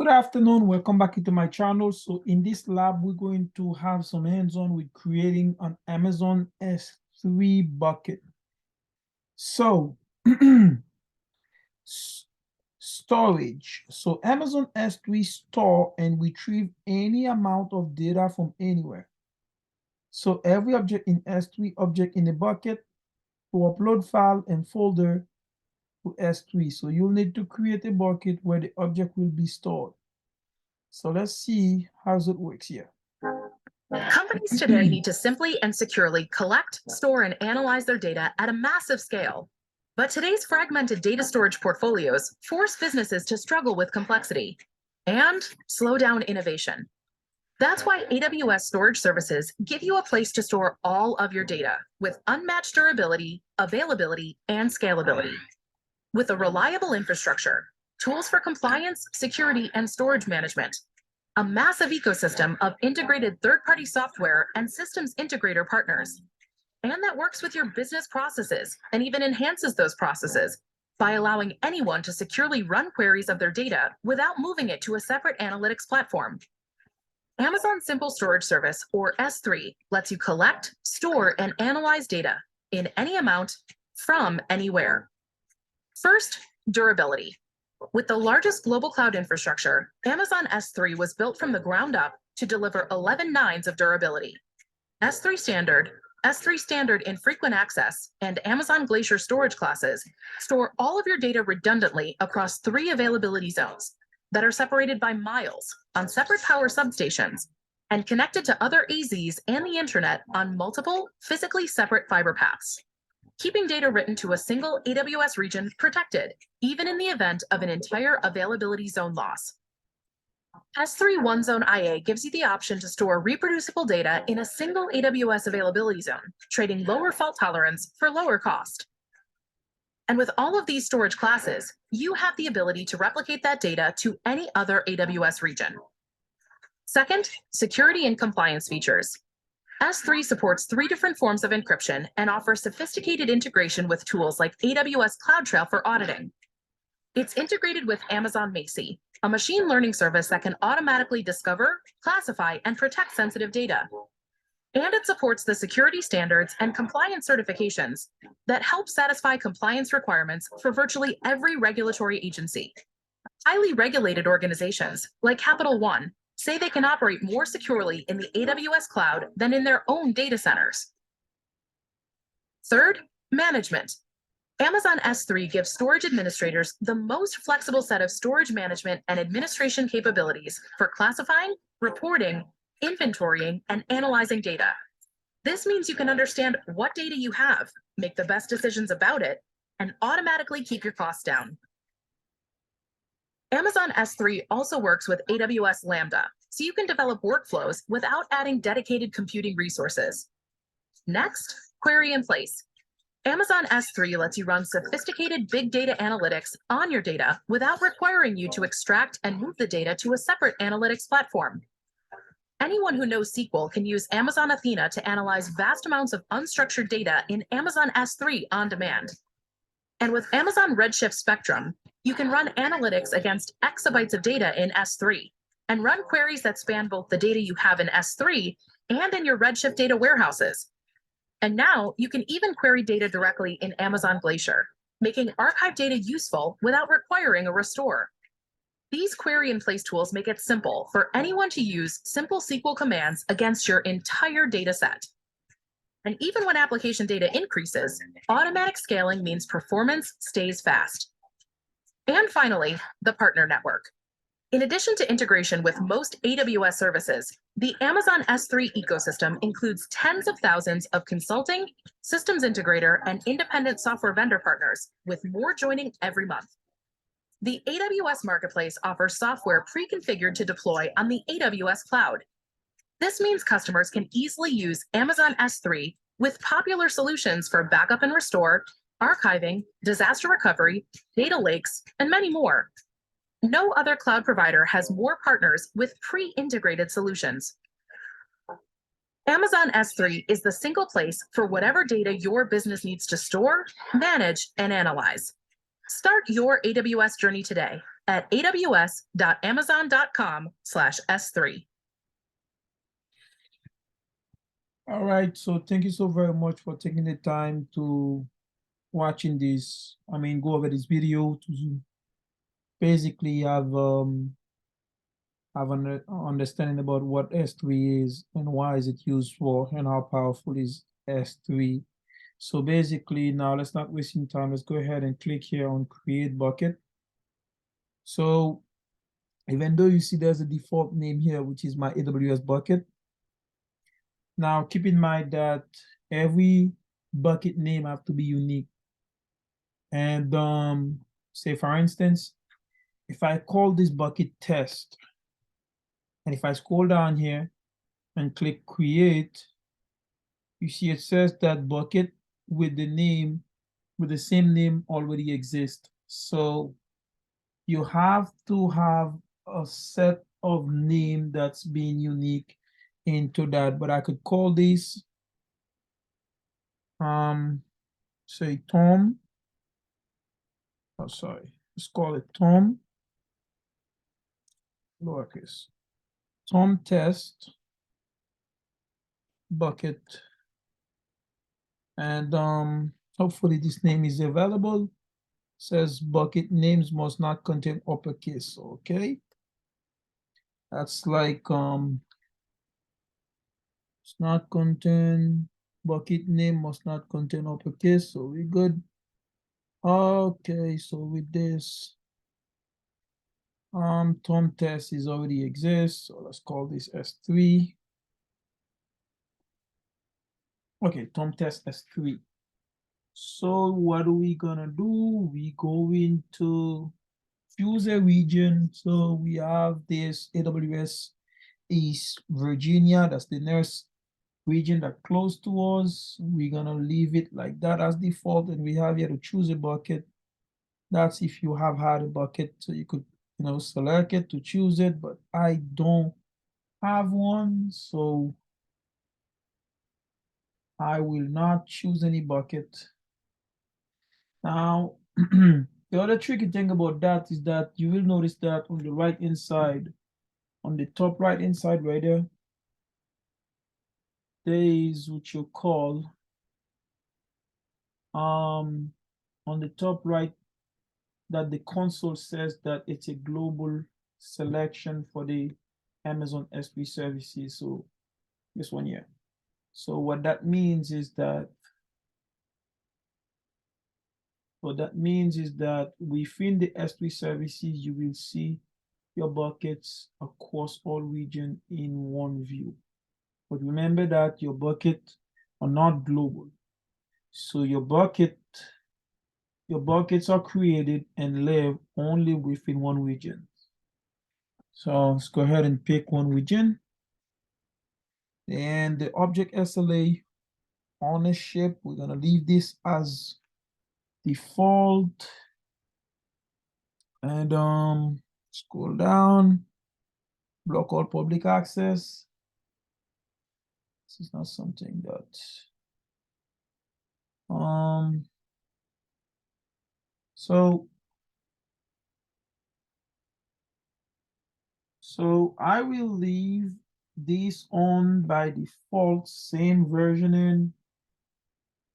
Good afternoon, welcome back into my channel. So in this lab, we're going to have some hands-on with creating an Amazon S3 bucket. So storage. So Amazon S3 store and retrieve any amount of data from anywhere. So every object in S3 object in the bucket to upload file and folder to S3. So you'll need to create a bucket where the object will be stored. So let's see how it works here. Companies today need to simply and securely collect, store, and analyze their data at a massive scale. But today's fragmented data storage portfolios force businesses to struggle with complexity and slow down innovation. That's why AWS storage services give you a place to store all of your data with unmatched durability, availability, and scalability. With a reliable infrastructure, tools for compliance, security, and storage management, a massive ecosystem of integrated third-party software and systems integrator partners, and that works with your business processes and even enhances those processes by allowing anyone to securely run queries of their data without moving it to a separate analytics platform. Amazon Simple Storage Service, or S3, lets you collect, store, and analyze data in any amount from anywhere. First, durability. With the largest global cloud infrastructure, Amazon S3 was built from the ground up to deliver 11 nines of durability. S3 Standard Infrequent Access, and Amazon Glacier storage classes store all of your data redundantly across 3 availability zones that are separated by miles on separate power substations and connected to other AZs and the internet on multiple, physically separate fiber paths, keeping data written to a single AWS region protected, even in the event of an entire availability zone loss. S3 One Zone IA gives you the option to store reproducible data in a single AWS availability zone, trading lower fault tolerance for lower cost. And with all of these storage classes, you have the ability to replicate that data to any other AWS region. Second, security and compliance features. S3 supports 3 different forms of encryption and offers sophisticated integration with tools like AWS CloudTrail for auditing. It's integrated with Amazon Macie, a machine learning service that can automatically discover, classify, and protect sensitive data. And it supports the security standards and compliance certifications that help satisfy compliance requirements for virtually every regulatory agency. Highly regulated organizations, like Capital One, say they can operate more securely in the AWS cloud than in their own data centers. Third, management. Amazon S3 gives storage administrators the most flexible set of storage management and administration capabilities for classifying, reporting, inventorying, and analyzing data. This means you can understand what data you have, make the best decisions about it, and automatically keep your costs down. Amazon S3 also works with AWS Lambda, so you can develop workflows without adding dedicated computing resources. Next, query in place. Amazon S3 lets you run sophisticated big data analytics on your data without requiring you to extract and move the data to a separate analytics platform. Anyone who knows SQL can use Amazon Athena to analyze vast amounts of unstructured data in Amazon S3 on demand. And with Amazon Redshift Spectrum, you can run analytics against exabytes of data in S3 and run queries that span both the data you have in S3 and in your Redshift data warehouses. And now you can even query data directly in Amazon Glacier, making archive data useful without requiring a restore. These query in place tools make it simple for anyone to use simple SQL commands against your entire data set. And even when application data increases, automatic scaling means performance stays fast. And finally, the partner network. In addition to integration with most AWS services, the Amazon S3 ecosystem includes tens of thousands of consulting, systems integrator, and independent software vendor partners, with more joining every month. The AWS Marketplace offers software pre-configured to deploy on the AWS cloud. This means customers can easily use Amazon S3 with popular solutions for backup and restore, archiving, disaster recovery, data lakes, and many more. No other cloud provider has more partners with pre-integrated solutions. Amazon S3 is the single place for whatever data your business needs to store, manage, and analyze. Start your AWS journey today at aws.amazon.com/S3. All right, so thank you so very much for taking the time to watching this. Go over this video to basically have an understanding about what S3 is and why is it used for and how powerful is S3. So basically now let's not wasting time. Let's go ahead and click here on create bucket. So even though you see there's a default name here, which is my AWS bucket. Now keep in mind that every bucket name have to be unique. And say for instance, if I call this bucket test, and if I scroll down here and click create, you see it says that bucket with the same name already exists. So you have to have a set of name that's being unique into that. But I could call this say Tom. Oh, sorry. Let's call it Tom lowercase. Tom test bucket. And hopefully this name is available. Says bucket names must not contain uppercase. Okay. That's like it's not contain bucket name must not contain uppercase. So we're good. Okay, so with this Tom test is already exists. So let's call this S3. Okay, Tom test S3. So what are we gonna do? We going to choose a region. So we have this AWS East Virginia. That's the nearest region that close to us. We're gonna leave it like that as default, and we have here to choose a bucket. That's if you have had a bucket, so you could select it to choose it, but I don't have one, so I will not choose any bucket. Now, the other tricky thing about that is that you will notice that on the right hand side, on the top right hand side right there is what you call on the top right that the console says that it's a global selection for the Amazon S3 services. So this one here. So what that means is that within the S3 services, you will see your buckets across all regions in one view. But remember that your buckets are not global. So your buckets are created and live only within one region. So let's go ahead and pick one region. And the object SLA ownership, we're gonna leave this as default. And scroll down, block all public access. This is not something that so I will leave this on by default, same versioning.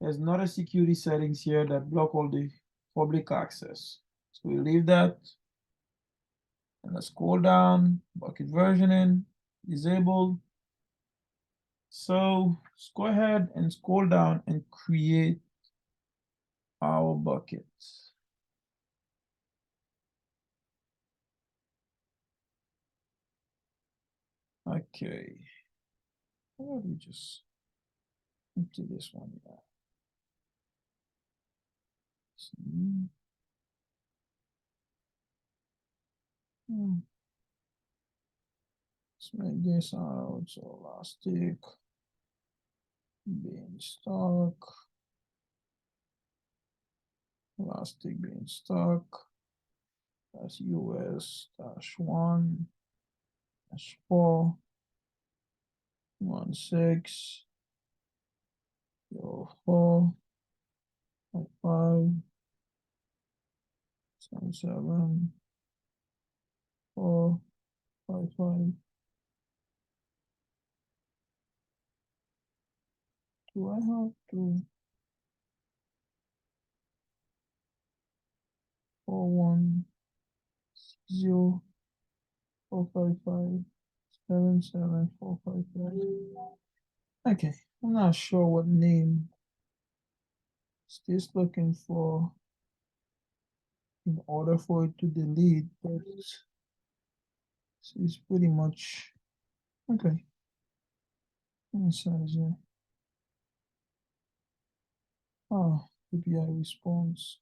There's not a security settings here that block all the public access. So we leave that. And let's scroll down, bucket versioning, disabled. So let's go ahead and scroll down and create our bucket. Okay. Why don't we just do this one? Let's make this out. So elastic beanstalk. Elastic beanstalk. That's US -1 -4 16 04 5 77 455. Do I have to 410-455-77455? Okay, I'm not sure what name is this looking for in order for it to delete, but it's pretty much okay. Inside here. Oh, API response.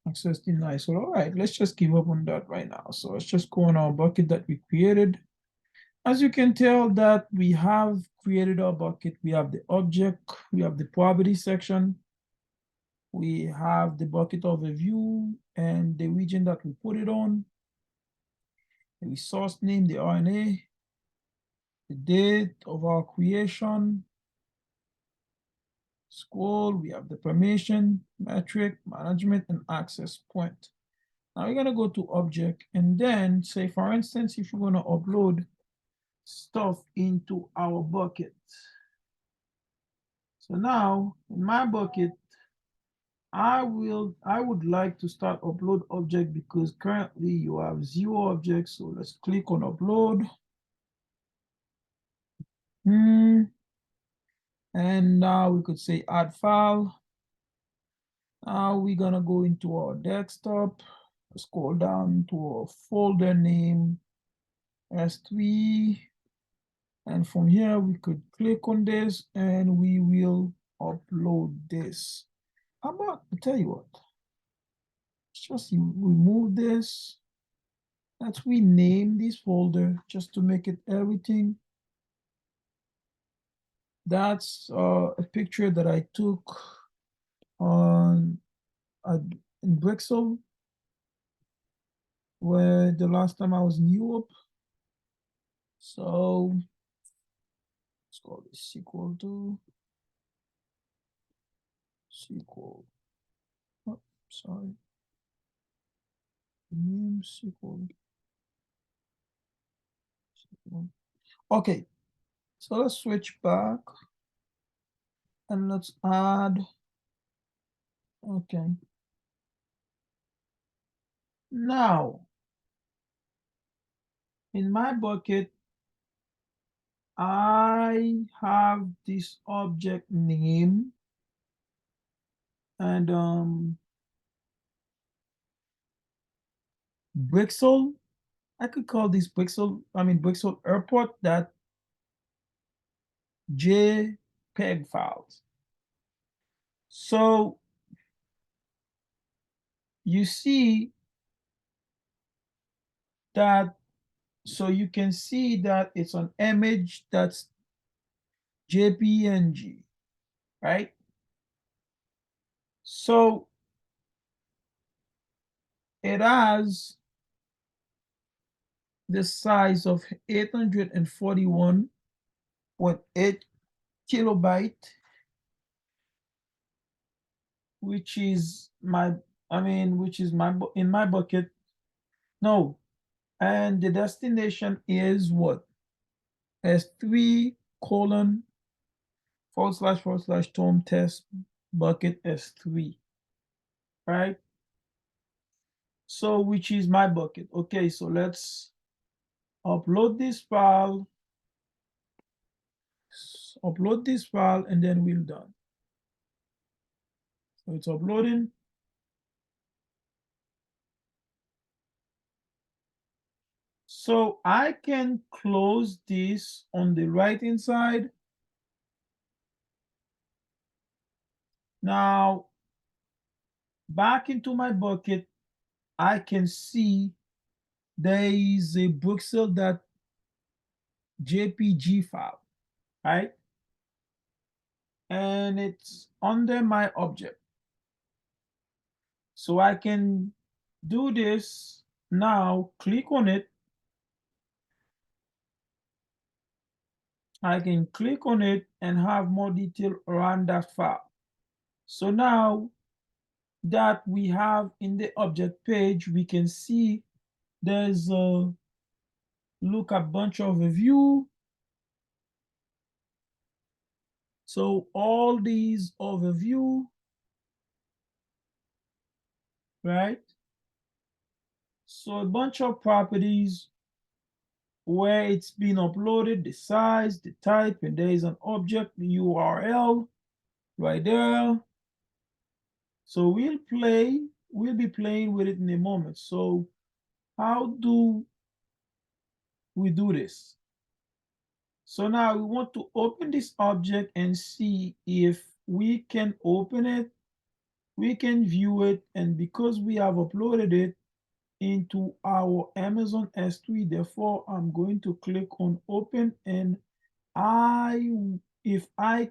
Access denied. So all right, let's just give up on that right now. So let's just go on our bucket that we created. As you can tell that we have created our bucket. We have the object, we have the property section, we have the bucket overview and the region that we put it on, the resource name, the RNA, the date of our creation, scroll, we have the permission, metric, management, and access point. Now we're gonna go to object and then say, for instance, if we're gonna upload stuff into our bucket. So now in my bucket, I would like to start upload object because currently you have 0 objects. So let's click on upload. And now we could say add file. Now we're gonna go into our desktop, scroll down to our folder name, S3. And from here, we could click on this and we will upload this. How about, I'll tell you what, let's just remove this. Let's rename this folder just to make it everything. That's a picture that I took on in Brixel, where the last time I was in Europe. So let's call this equal to SQL. Oh, sorry. Name SQL. Okay, so let's switch back and let's add. Okay. Now, in my bucket, I have this object name and Brixel. I could call this Brixel Airport that JPEG files. So you see that, so you can see that it's an image that's JPNG, right? So it has the size of 841.8 kilobyte, which is my, which is my, in my bucket. No, and the destination is what? S3 colon / Tom test bucket S3, right? So which is my bucket. Okay, so let's upload this file, and then we're done. So it's uploading. So I can close this on the right hand side. Now, back into my bucket, I can see there is a Brixel.jpg file, right? And it's under my object. So I can do this now, click on it. I can click on it and have more detail around that file. So now that we have in the object page, we can see there's a look at bunch overview. So all these overview, right? So a bunch of properties where it's been uploaded, the size, the type, and there is an object, the URL right there. So we'll be playing with it in a moment. So how do we do this? So now we want to open this object and see if we can open it, we can view it, and because we have uploaded it into our Amazon S3, therefore I'm going to click on open, and if I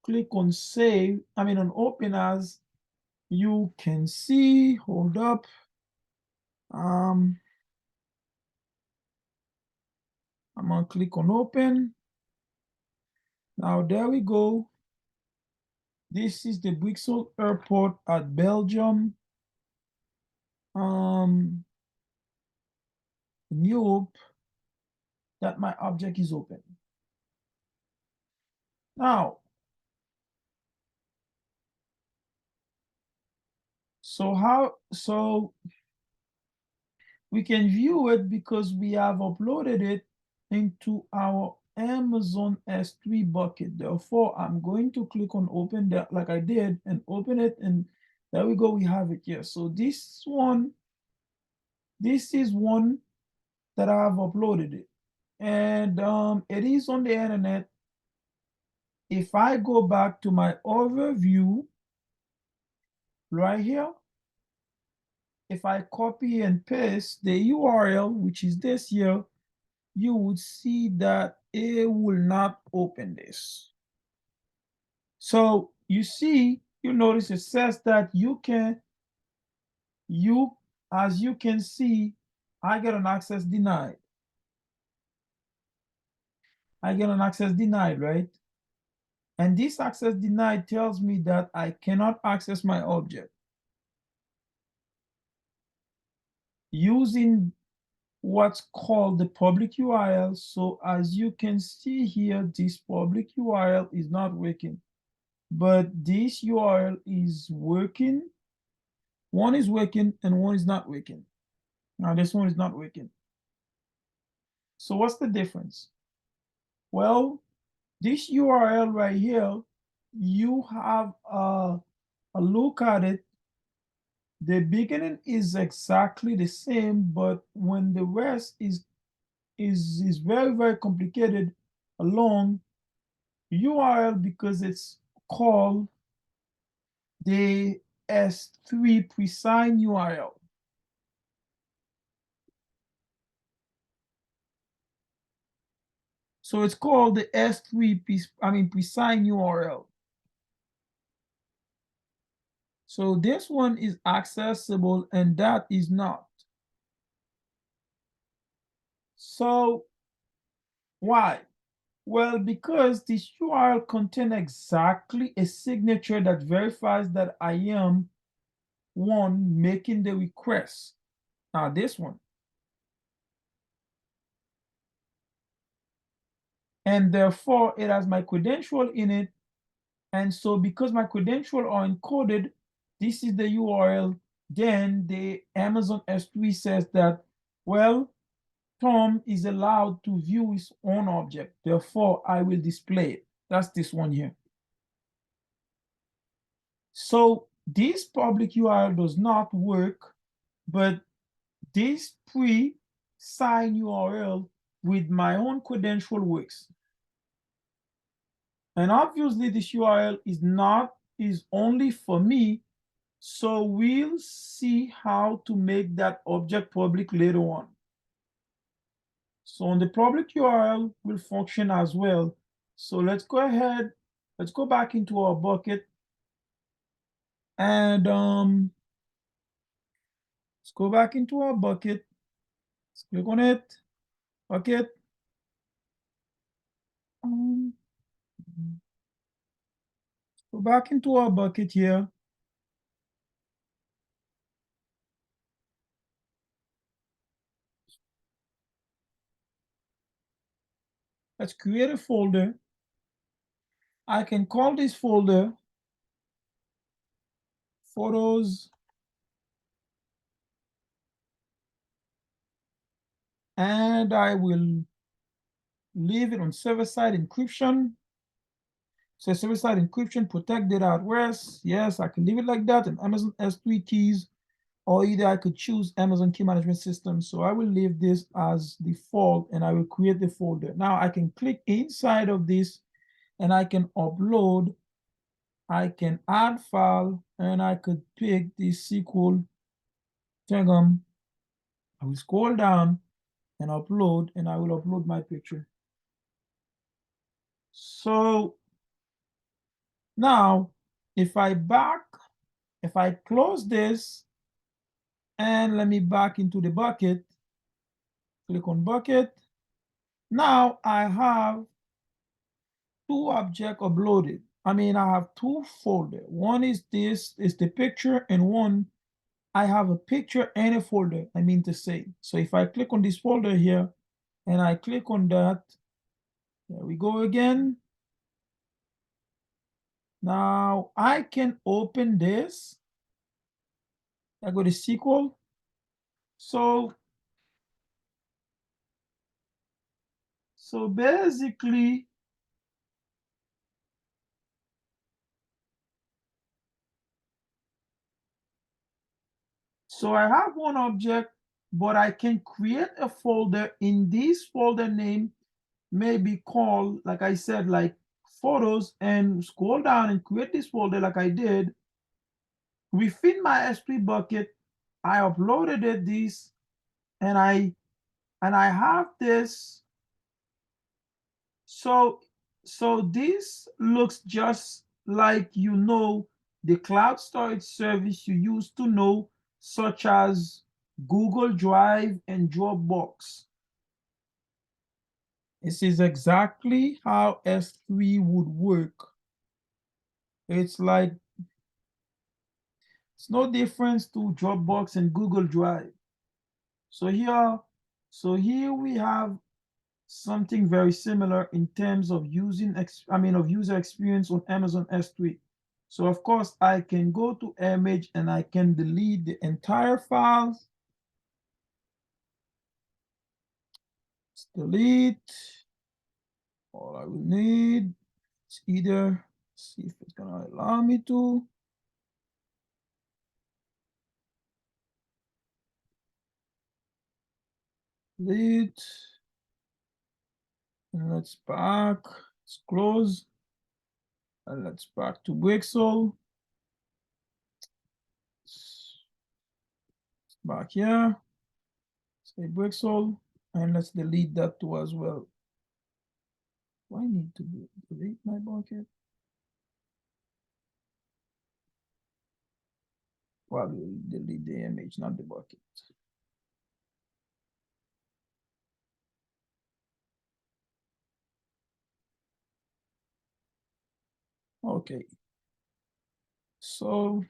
click on save, on open as, you can see, hold up, I'm gonna click on open. Now there we go. This is the Brussels airport at Belgium. You hope that my object is open. Now, so we can view it because we have uploaded it into our Amazon S3 bucket. Therefore, I'm going to click on open that like I did and open it, and there we go, we have it here. So this is one that I have uploaded it, and it is on the internet. If I go back to my overview right here, if I copy and paste the URL, which is this here, you would see that it will not open this. So you see, you notice it says that as you can see, I get an access denied. I get an access denied, right? And this access denied tells me that I cannot access my object using what's called the public URL. So as you can see here, this public URL is not working, but this URL is working. One is working and one is not working. Now this one is not working. So what's the difference? Well, this URL right here, you have a look at it. The beginning is exactly the same, but when the rest is very, very complicated, a long URL, because it's called the S3 pre-signed URL. So it's called the S3 pre-signed URL. So this one is accessible and that is not. So why? Well, because this URL contains exactly a signature that verifies that I am one making the request. Now this one. And therefore it has my credential in it. And so because my credentials are encoded, this is the URL. Then the Amazon S3 says that, well, Tom is allowed to view his own object. Therefore, I will display it. That's this one here. So this public URL does not work, but this pre-signed URL with my own credential works. And obviously this URL is only for me. So we'll see how to make that object public later on. So on the public URL will function as well. So let's go ahead, let's go back into our bucket, and let's go back into our bucket. Let's click on it, bucket. Um, go back into our bucket here. Let's create a folder. I can call this folder photos and I will leave it on server-side encryption. So server-side encryption, protect data at rest. Yes, I can leave it like that, and Amazon S3 keys, or either I could choose Amazon Key Management System. So I will leave this as default and I will create the folder. Now I can click inside of this and I can upload, I can add file, and I could pick this SQL Tegum. I will scroll down and upload, and I will upload my picture. So now, if I close this and let me back into the bucket, click on bucket. Now I have two objects uploaded. I mean, I have two folders. One is this, is the picture, and one, I have a picture and a folder, I mean to say. So if I click on this folder here and I click on that, there we go again. Now I can open this. I go to SQL. So basically, so I have one object, but I can create a folder. In this folder name may be called, like I said, like photos, and scroll down and create this folder like I did. Within my S3 bucket, I uploaded this, and I have this. So this looks just like, the cloud storage service you used to know, such as Google Drive and Dropbox. This is exactly how S3 would work. It's like, it's no difference to Dropbox and Google Drive. So here we have something very similar in terms of user experience on Amazon S3. So of course I can go to image and I can delete the entire files. Let's delete. All I will need is either, see if it's gonna allow me to. Delete. And let's back. Let's close. And let's back to Brixel. Back here. Say Brixel. And let's delete that too as well. Do I need to delete my bucket? Probably delete the image, not the bucket. Okay. So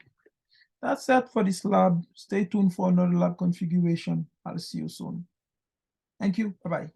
that's it for this lab. Stay tuned for another lab configuration. I'll see you soon. Thank you. Bye-bye.